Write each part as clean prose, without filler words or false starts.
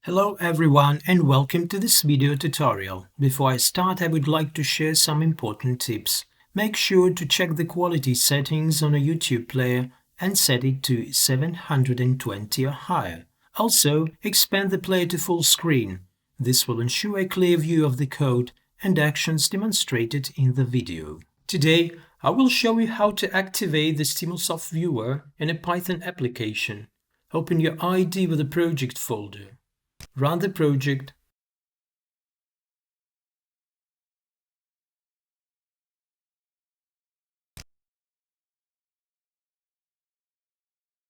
Hello everyone and welcome to this video tutorial. Before I start, I would like to share some important tips. Make sure to check the quality settings on a YouTube player and set it to 720 or higher. Also, expand the player to full screen. This will ensure a clear view of the code and actions demonstrated in the video. Today, I will show you how to activate the Stimulsoft viewer in a Python application. Open your IDE with the project folder. Run the project.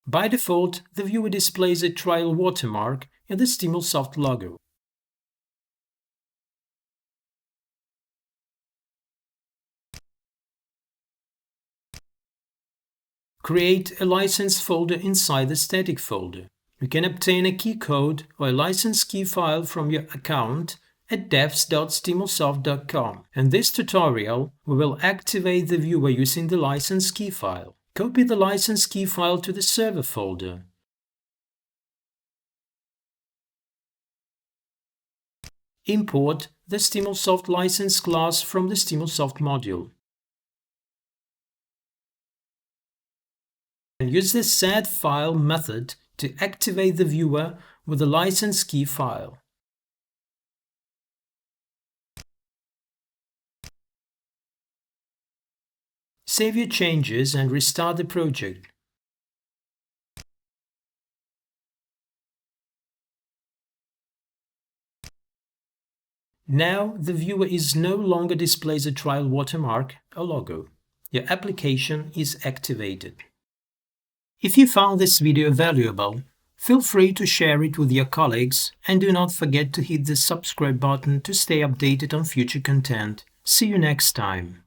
By default, the viewer displays a trial watermark and the Stimulsoft logo. Create a license folder inside the static folder. You can obtain a key code or a license key file from your account at devs.stimulsoft.com. In this tutorial, we will activate the viewer using the license key file. Copy the license key file to the server folder. Import the Stimulsoft license class from the Stimulsoft module. And use the setFile method to activate the viewer with the license key file. Save your changes and restart the project. Now the viewer is no longer displays a trial watermark or logo. Your application is activated. If you found this video valuable, feel free to share it with your colleagues and do not forget to hit the subscribe button to stay updated on future content. See you next time.